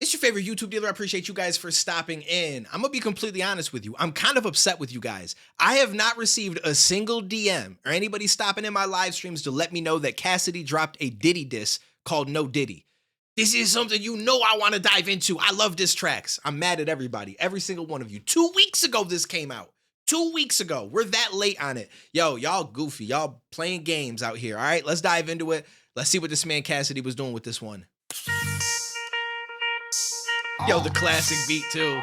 It's your favorite YouTube dealer. I appreciate you guys for stopping in. I'm gonna be completely honest with you. I'm kind of upset with you guys. I have not received a single DM or anybody stopping in my live streams to let me know that Cassidy dropped a Diddy diss called No Diddy. This is something you know I want to dive into. I love diss tracks. I'm mad at everybody, every single one of you. 2 weeks ago this came out. 2 weeks ago. We're that late on it. Yo, y'all goofy. Y'all playing games out here. All right, let's dive into it. Let's see what this man Cassidy was doing with this one. Yo, the classic beat too.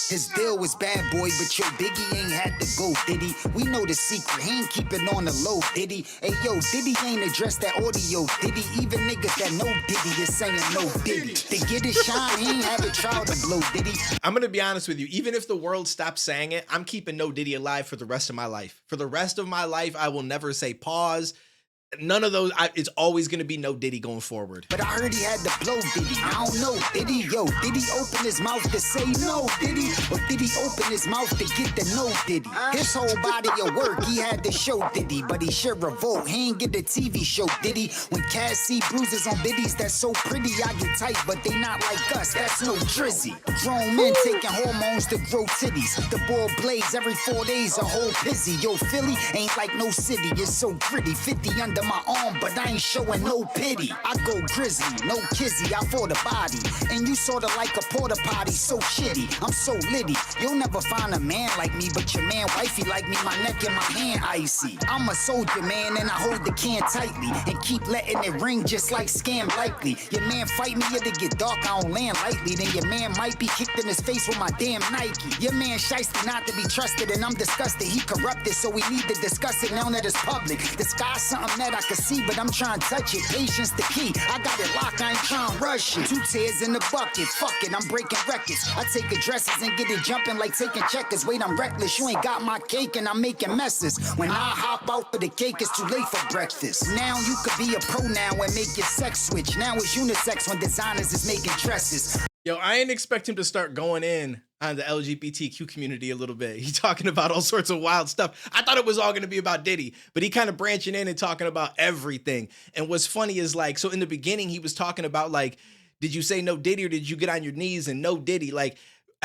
His deal was bad, boy, but yo, Biggie ain't had to go, Diddy. We know the secret, he ain't keeping on the low, Diddy. Hey, yo, Diddy ain't addressed that audio, Diddy. Even niggas that know Diddy is saying no Diddy. To get his shine, he ain't have a trial to blow, Diddy. I'm gonna be honest with you, even if the world stops saying it, I'm keeping No Diddy alive for the rest of my life. For the rest of my life, I will never say pause. None of those, it's always going to be No Diddy going forward. But I heard he had to blow Diddy. I don't know, Diddy. Yo, did he open his mouth to say no, Diddy? Or did he open his mouth to get the no, Diddy? His whole body of work, he had to show Diddy. But he should revolt. He ain't get the TV show, Diddy. When Cassidy bruises on biddies that's so pretty, I get tight, but they not like us. That's no drizzy. Grown men taking hormones to grow titties. The ball blades every 4 days, a whole pizzy. Yo, Philly ain't like no city. It's so gritty. 50 under my arm, but I ain't showing no pity. I go grizzly, no kizzy, I for the body. And you sorta like a porta potty, so shitty. I'm so litty. You'll never find a man like me, but your man wifey like me, my neck and my hand icy. I'm a soldier, man, and I hold the can tightly and keep letting it ring just like Scam Likely. Your man fight me, it'll get dark, I don't land lightly. Then your man might be kicked in his face with my damn Nike. Your man shiesty not to be trusted, and I'm disgusted. He corrupted, so we need to discuss it now that it's public. The sky's something that I can see, but I'm trying to touch it. Patience the key. I got it locked, I ain't trying to rush it. 2 tears in the bucket, fuck it, I'm breaking records. I take addresses and get it jumping like taking checkers. Wait, I'm reckless, you ain't got my cake and I'm making messes. When I hop out for the cake, it's too late for breakfast. Now you could be a pronoun and make your sex switch. Now it's unisex when designers is making dresses. Yo, I didn't expect him to start going in on the LGBTQ community a little bit. He's talking about all sorts of wild stuff. I thought it was all going to be about Diddy, but he kind of branching in and talking about everything. And what's funny is like, so in the beginning, he was talking about like, did you say no Diddy or did you get on your knees and no Diddy? Like,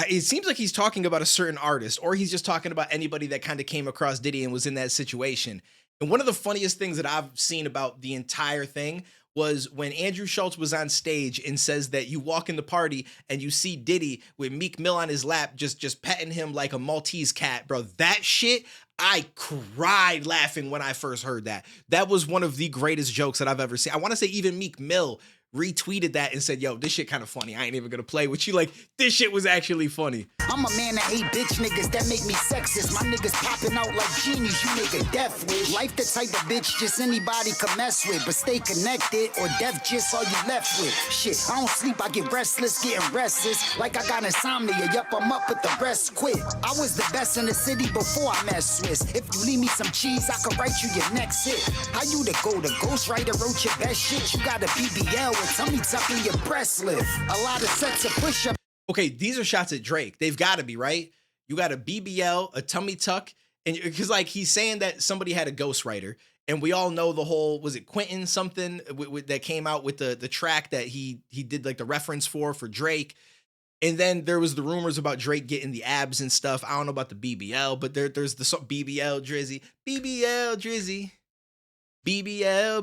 it seems like he's talking about a certain artist, or he's just talking about anybody that kind of came across Diddy and was in that situation. And one of the funniest things that I've seen about the entire thing was when Andrew Schultz was on stage and says that you walk in the party and you see Diddy with Meek Mill on his lap, just petting him like a Maltese cat, bro. That shit, I cried laughing when I first heard that. That was one of the greatest jokes that I've ever seen. I want to say even Meek Mill retweeted that and said, yo, this shit kind of funny. I ain't even gonna play with you. Like, this shit was actually funny. I'm a man that hate bitch niggas that make me sexist. My niggas popping out like genies, you make a death wish. Life the type of bitch just anybody can mess with, but stay connected or death just all you left with. Shit, I don't sleep, I get restless, getting restless. Like I got insomnia, yup, I'm up with the rest quit. I was the best in the city before I met Swiss. If you leave me some cheese, I could write you your next hit. How you the go? The ghostwriter wrote your best shit. You got a BBL with tummy tucking your breast lift. A lot of sets of push-up. Okay, these are shots at Drake. They've got to be, right? You got a BBL, a tummy tuck, and because like he's saying that somebody had a ghostwriter, and we all know the whole, was it Quentin something that came out with the track that he did like the reference for Drake. And then there was the rumors about Drake getting the abs and stuff. I don't know about the BBL, but there's the song BBL Drizzy, BBL Drizzy. BBL,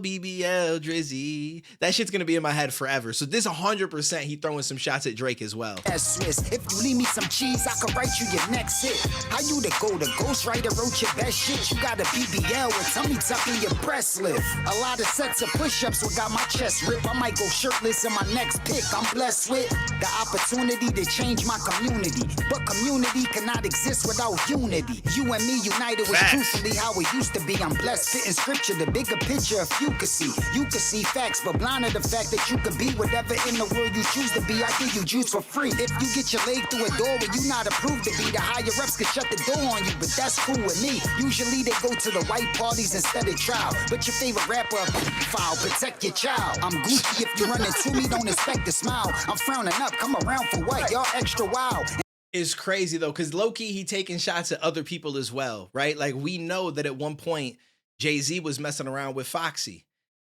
Drizzy. That shit's gonna be in my head forever. So this 100% he throwing some shots at Drake as well. Swiss. If you leave me some cheese, I could write you your next hit. How you the go? The ghostwriter wrote your best shit. You got a BBL with tummy tucking your breast lift. A lot of sets of push-ups will got my chest ripped. I might go shirtless in my next pick. I'm blessed with the opportunity to change my community. But community cannot exist without unity. You and me united was truthfully how it used to be. I'm blessed fitting scripture, the bigger picture if you could see. You could see facts, but blind to the fact that you could be whatever in the world you choose to be. I give you juice for free. If you get your leg through a door where you not approved to be, the higher ups can shut the door on you, but that's cool with me. Usually they go to the white parties instead of trial. But your favorite rapper, file, protect your child. I'm Gucci if you run into me, don't expect a smile. I'm frowning up, come around for what? Y'all extra wild. It's crazy though, because low-key he taking shots at other people as well, right? Like we know that at one point Jay-Z was messing around with Foxy.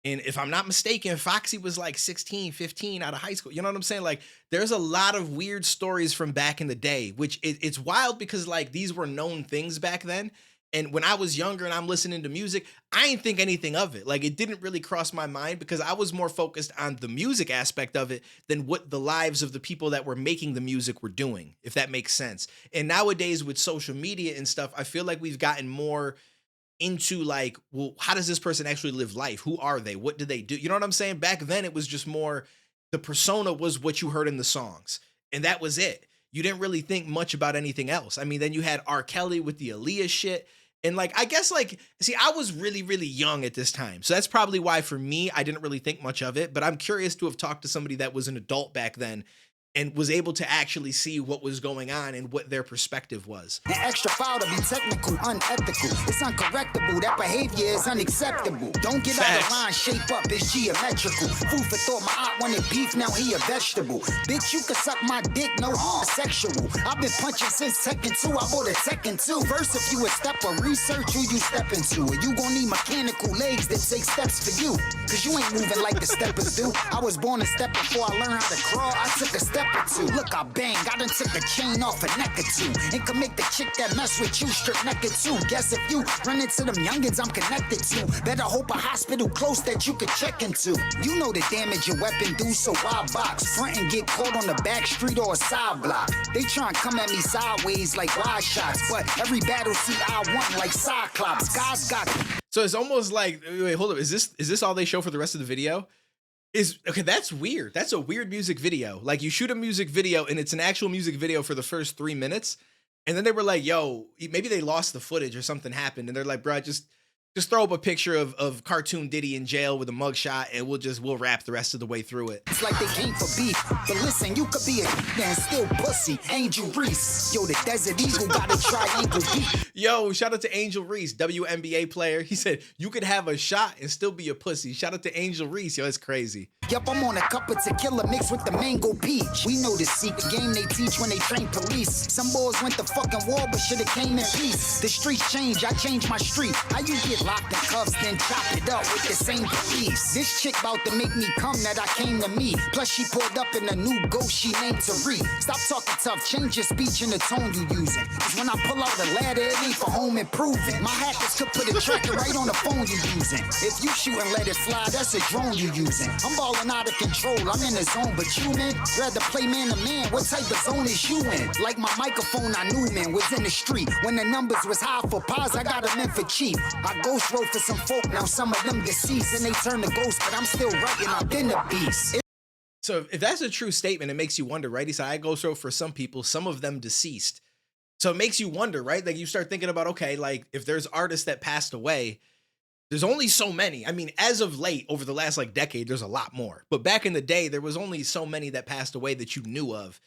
And if I'm not mistaken, Foxy was like 16, 15 out of high school. You know what I'm saying? Like, there's a lot of weird stories from back in the day, which it's wild because like these were known things back then. And when I was younger and I'm listening to music, I ain't think anything of it. Like, it didn't really cross my mind because I was more focused on the music aspect of it than what the lives of the people that were making the music were doing, if that makes sense. And nowadays with social media and stuff, I feel like we've gotten more into like, well, how does this person actually live life? Who are they? What do they do? You know what I'm saying? Back then it was just more, the persona was what you heard in the songs, and that was it. You didn't really think much about anything else. I mean, then you had R. Kelly with the Aaliyah shit. And like, I guess like, see, I was really, really young at this time. So that's probably why for me, I didn't really think much of it, but I'm curious to have talked to somebody that was an adult back then and was able to actually see what was going on and what their perspective was. An extra foul to be technical, unethical. It's uncorrectable. That behavior is unacceptable. Don't get out of line, shape up, it's geometrical. Food for thought, my aunt wanted beef, now he a vegetable. Bitch, you can suck my dick, no sexual. I've been punching since Tekken 2, I bought a Tekken 2. First, if you a step of research, who you step into? Or you gon' need mechanical legs that take steps for you. Cause you ain't moving like the steppers do. I was born a step before I learned how to crawl. I took a step or two. Look, I bang, I done took the chain off a neck or two. And can make the chick that mess with you strip naked too. Guess if you run into them youngins I'm connected to, better hope a hospital close that you could check into. You know the damage your weapon do, so why box? Front and get caught on the back street or a side block. They try and come at me sideways like wide shots, but every battle suit I want like Cyclops. Guys got. So it's almost like, wait, hold up. Is this all they show for the rest of the video? Okay, that's weird. That's a weird music video. Like, you shoot a music video and it's an actual music video for the first 3 minutes. And then they were like, yo, maybe they lost the footage or something happened. And they're like, bro, just throw up a picture of cartoon Diddy in jail with a mugshot and we'll rap the rest of the way through it. It's like they came for beef. But listen, you could be a and still pussy. Angel Reese. Yo, the Desert Eagle got a triangle beat. Yo, shout out to Angel Reese, WNBA player. He said, you could have a shot and still be a pussy. Shout out to Angel Reese. Yo, it's crazy. Yup, I'm on a cup of tequila mixed with the mango peach. We know the secret game they teach when they train police. Some boys went to fucking war, but shoulda came in peace. The streets change, I change my street. How you get locked in cuffs, then chop it up with the same police? This chick bout to make me come that I came to meet. Plus she pulled up in a new ghost she named Tariq. Stop talking tough, change your speech and the tone you using. Cause when I pull out the ladder, it ain't for home improvement. My hackers could put a tracker right on the phone you using. If you shoot and let it fly, that's a drone you using. I'm balling out of control, I'm in the zone, but you, man, rather play man to man. What type of zone is you in? Like my microphone, I knew, man, was in the street. When the numbers was high for pies, I got them in for cheap. I ghost wrote for some folk, now some of them deceased, and they turn to ghosts, but I'm still writing, I've been the beast. So if that's a true statement, it makes you wonder, right? He said, I ghost wrote for some people, some of them deceased. So it makes you wonder, right? Like, you start thinking about, okay, like, if there's artists that passed away, there's only so many. I mean, as of late, over the last like decade, there's a lot more. But back in the day, there was only so many that passed away that you knew of.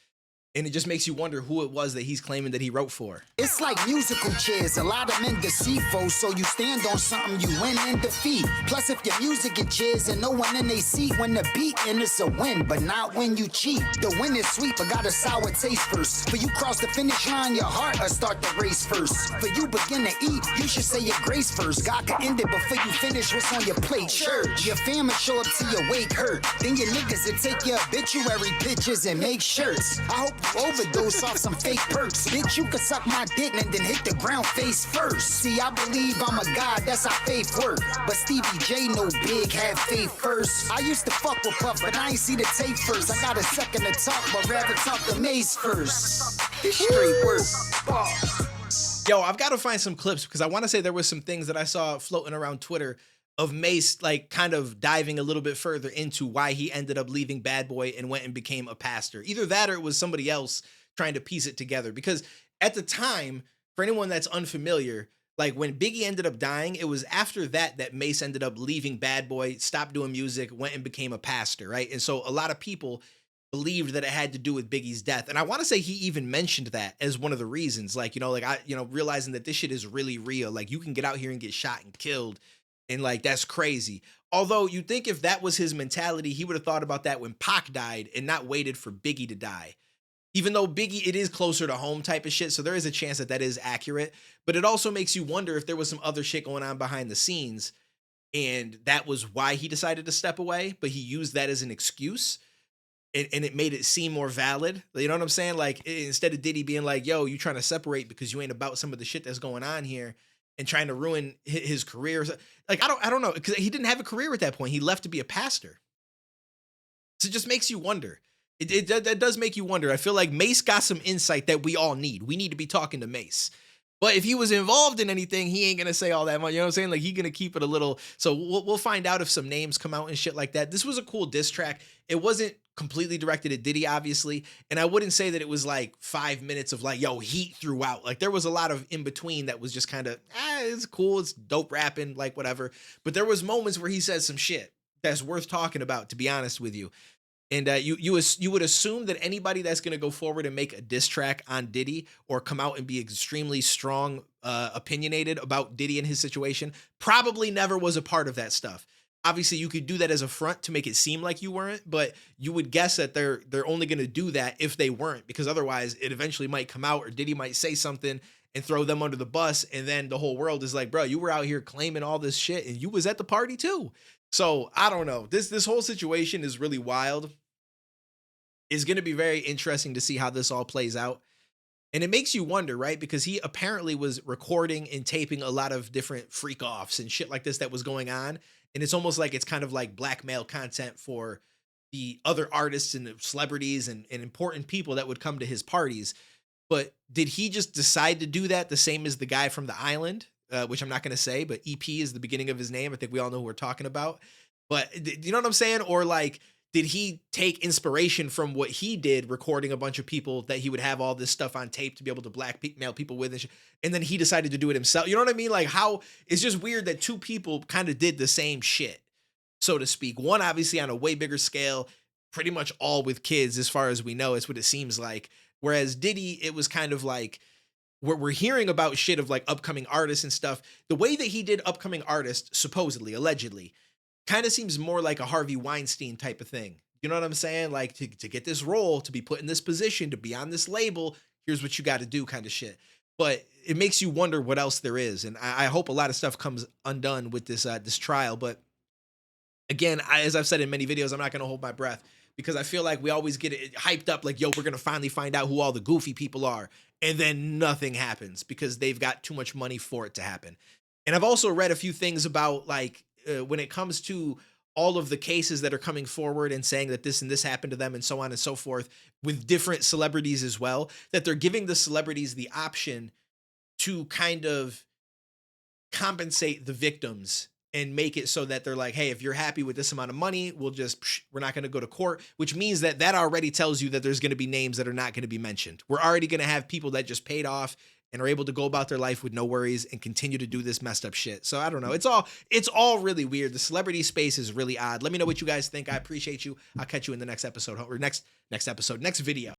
And it just makes you wonder who it was that he's claiming that he wrote for. It's like musical chairs, a lot of men deceitful, so you stand on something you win and defeat. Plus, if your music get chairs and no one in they seat, when the beat in, it's a win, but not when you cheat. The win is sweet, but got a sour taste first. For you cross the finish line, your heart will start the race first. For you begin to eat, you should say your grace first. God can end it before you finish what's on your plate. Church, your family show up to your wake hurt. Then your niggas will take your obituary pictures and make shirts. I hope overdose off some fake perks. Bitch, you can suck my dick and then hit the ground face first. See, I believe I'm a god, that's how faith work. But Stevie J no big, had faith first. I used to fuck with Puff, but I ain't see the tape first. I got a second to talk, but rather talk to Mace first. It's straight work. Boss. Yo, I've got to find some clips because I want to say there was some things that I saw floating around Twitter of Mace like kind of diving a little bit further into why he ended up leaving Bad Boy and went and became a pastor. Either that or it was somebody else trying to piece it together. Because at the time, for anyone that's unfamiliar, like when Biggie ended up dying, it was after that Mace ended up leaving Bad Boy, stopped doing music, went and became a pastor, right? And so a lot of people believed that it had to do with Biggie's death. And I want to say he even mentioned that as one of the reasons, like, realizing that this shit is really real. Like, you can get out here and get shot and killed. And like, that's crazy. Although you think if that was his mentality, he would have thought about that when Pac died and not waited for Biggie to die. Even though Biggie, it is closer to home type of shit. So there is a chance that that is accurate. But it also makes you wonder if there was some other shit going on behind the scenes and that was why he decided to step away, but he used that as an excuse. And it made it seem more valid. You know what I'm saying? Like instead of Diddy being like, yo, you trying to separate because you ain't about some of the shit that's going on here and trying to ruin his career. Like, I don't know. Cause he didn't have a career at that point. He left to be a pastor. So it just makes you wonder. That does make you wonder. I feel like Mace got some insight that we all need. We need to be talking to Mace. But if he was involved in anything, he ain't gonna say all that much. You know what I'm saying? Like he gonna keep it a little. So we'll find out if some names come out and shit like that. This was a cool diss track. It wasn't completely directed at Diddy, obviously, and I wouldn't say that it was like 5 minutes of like yo heat throughout. Like there was a lot of in between that was just kind of it's cool, it's dope rapping, like whatever. But there was moments where he said some shit that's worth talking about. To be honest with you. And you would assume that anybody that's going to go forward and make a diss track on Diddy or come out and be extremely strong, opinionated about Diddy and his situation probably never was a part of that stuff. Obviously, you could do that as a front to make it seem like you weren't, but you would guess that they're only going to do that if they weren't, because otherwise it eventually might come out or Diddy might say something and throw them under the bus, and then the whole world is like, bro, you were out here claiming all this shit and you was at the party too. So I don't know. This whole situation is really wild. It's going to be very interesting to see how this all plays out. And it makes you wonder, right? Because he apparently was recording and taping a lot of different freak offs and shit like this that was going on. And it's almost like it's kind of like blackmail content for the other artists and the celebrities and important people that would come to his parties. But did he just decide to do that the same as the guy from the island, which I'm not going to say, but EP is the beginning of his name. I think we all know who we're talking about. But you know what I'm saying? Or like, did he take inspiration from what he did recording a bunch of people that he would have all this stuff on tape to be able to blackmail people with, and then he decided to do it himself? You know what I mean? Like how it's just weird that two people kind of did the same shit, so to speak. One obviously on a way bigger scale, pretty much all with kids as far as we know. It's what it seems like. Whereas Diddy, it was kind of like we're hearing about shit of like upcoming artists and stuff. The way that he did upcoming artists, supposedly, allegedly, kind of seems more like a Harvey Weinstein type of thing. You know what I'm saying? Like to get this role, to be put in this position, to be on this label, here's what you got to do kind of shit. But it makes you wonder what else there is. And I hope a lot of stuff comes undone with this trial. But again, as I've said in many videos, I'm not going to hold my breath because I feel like we always get it hyped up like, yo, we're going to finally find out who all the goofy people are. And then nothing happens because they've got too much money for it to happen. And I've also read a few things about like, when it comes to all of the cases that are coming forward and saying that this and this happened to them and so on and so forth with different celebrities as well, that they're giving the celebrities the option to kind of compensate the victims and make it so that they're like, hey, if you're happy with this amount of money, we're not going to go to court, which means that already tells you that there's going to be names that are not going to be mentioned. We're already going to have people that just paid off and are able to go about their life with no worries and continue to do this messed up shit. So I don't know. It's all really weird. The celebrity space is really odd. Let me know what you guys think. I appreciate you. I'll catch you in the next episode or next video.